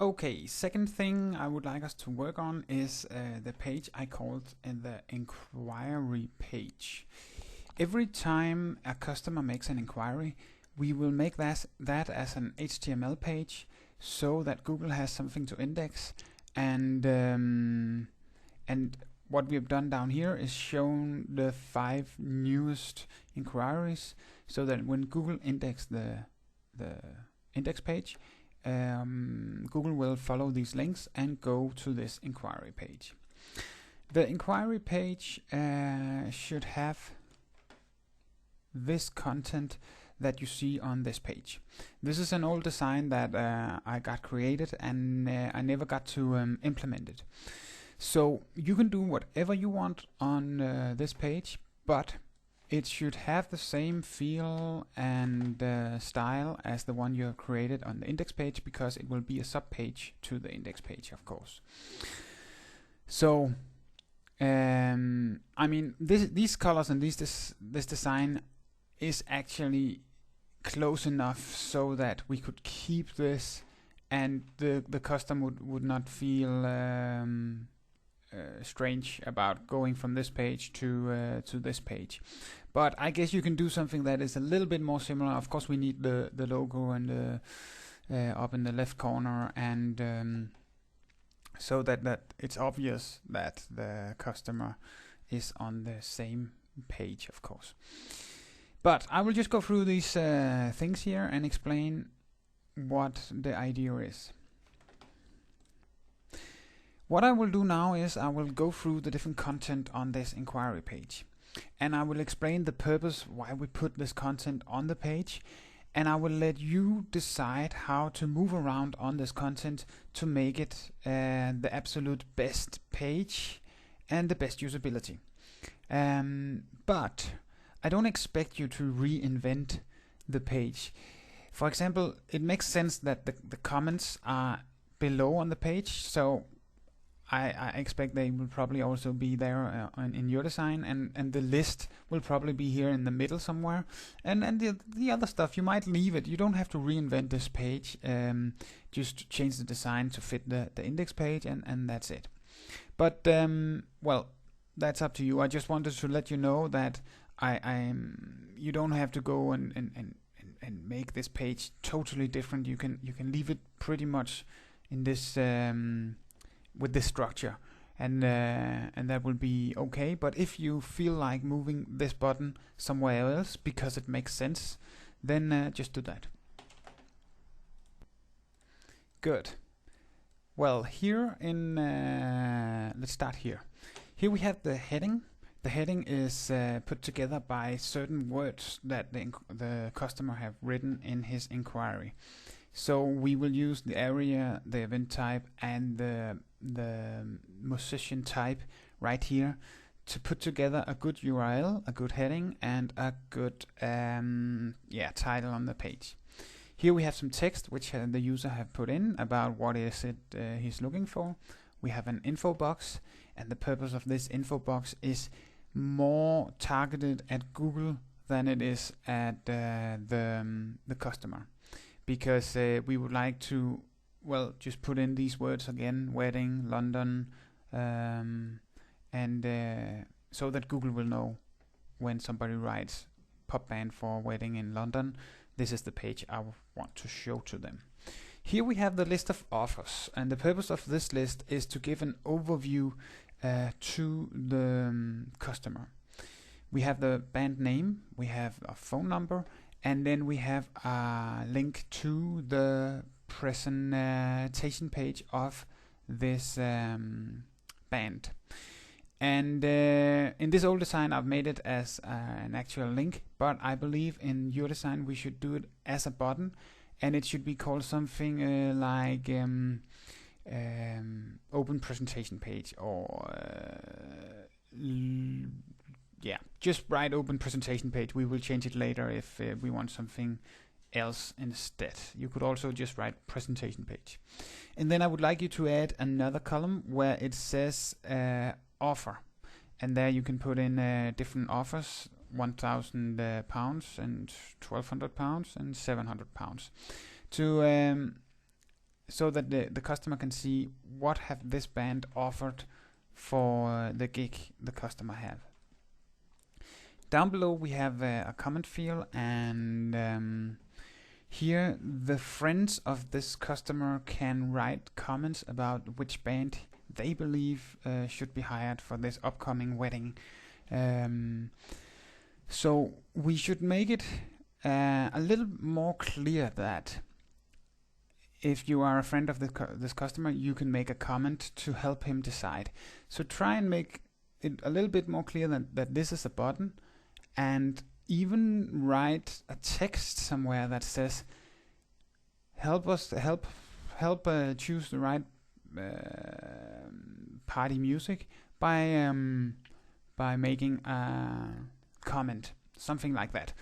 Okay, second thing I would like us to work on is the page I called the inquiry page. Every time a customer makes an inquiry, we will make that as an HTML page so that Google has something to index, and what we have done down here is shown the 5 newest inquiries so that when Google index the index page, Google will follow these links and go to this inquiry page. The inquiry page should have this content that you see on this page. This is an old design that I got created, and I never got to implement it. So you can do whatever you want on this page, but it should have the same feel and style as the one you have created on the index page, because it will be a sub-page to the index page, of course. So, I mean, these colors and this design is actually close enough so that we could keep this, and the customer would not feel strange about going from this page to this page. But I guess you can do something that is a little bit more similar. Of course, we need the logo and up in the left corner, and so that it's obvious that the customer is on the same page, of course. But I will just go through these things here and explain what the idea is. What I will do now is I will go through the different content on this inquiry page, and I will explain the purpose why we put this content on the page, and I will let you decide how to move around on this content to make it the absolute best page and the best usability. But I don't expect you to reinvent the page. For example, it makes sense that the comments are below on the page, so I expect they will probably also be there in your design, and the list will probably be here in the middle somewhere, and the other stuff you might leave it. You don't have to reinvent this page, just change the design to fit the index page, and that's it. But well, that's up to you. I just wanted to let you know that you don't have to go and make this page totally different. You can leave it pretty much in this with this structure, and that will be okay. But if you feel like moving this button somewhere else because it makes sense, then just do that. Good. Well, here in let's start here. Here we have the heading. The heading is put together by certain words that the customer have written in his inquiry. So we will use the area, the event type, and the musician type right here to put together a good URL, a good heading, and a good title on the page. Here we have some text which the user have put in about what is it he's looking for. We have an info box, and the purpose of this info box is more targeted at Google than it is at the customer, because we would like to, well, just put in these words again: wedding, London, and so that Google will know when somebody writes pop band for wedding in London, this is the page I want to show to them. Here we have the list of offers, and the purpose of this list is to give an overview to the customer. We have the band name, we have a phone number, and then we have a link to the presentation page of this band. And in this old design I've made it as an actual link, but I believe in your design we should do it as a button, and it should be called something like open presentation page, or just write open presentation page. We will change it later if we want something else instead. You could also just write presentation page. And then I would like you to add another column where it says offer, and there you can put in different offers: £1,000 and £1,200 and £700, to so that the customer can see what have this band offered for the gig the customer have. Down below we have a comment field, and here the friends of this customer can write comments about which band they believe should be hired for this upcoming wedding. So we should make it a little more clear that if you are a friend of this customer, you can make a comment to help him decide. So try and make it a little bit more clear that this is a button, and even write a text somewhere that says, help us choose the right party music by making a comment, something like that.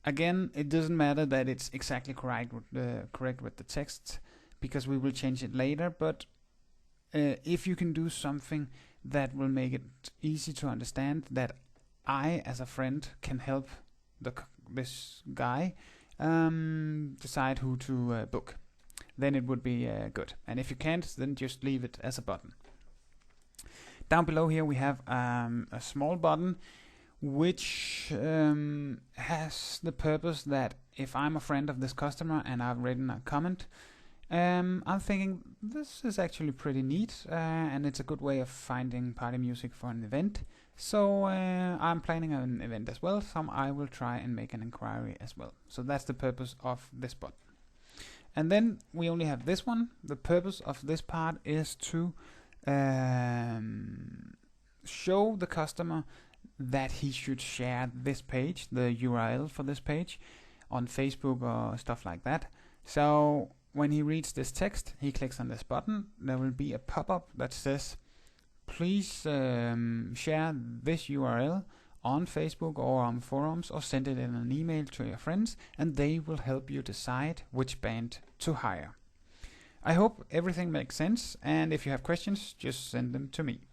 Again, it doesn't matter that it's exactly correct with the text, because we will change it later, but if you can do something that will make it easy to understand that I, as a friend, can help this guy decide who to book, then it would be good. And if you can't, then just leave it as a button. Down below here we have a small button which has the purpose that if I'm a friend of this customer and I've written a comment, I'm thinking this is actually pretty neat, and it's a good way of finding party music for an event. So I'm planning an event as well, so I will try and make an inquiry as well. So that's the purpose of this button. And then we only have this one. The purpose of this part is to show the customer that he should share this page, the URL for this page, on Facebook or stuff like that. So when he reads this text, he clicks on this button, there will be a pop-up that says, please share this URL on Facebook or on forums, or send it in an email to your friends, and they will help you decide which band to hire. I hope everything makes sense, and if you have questions, just send them to me.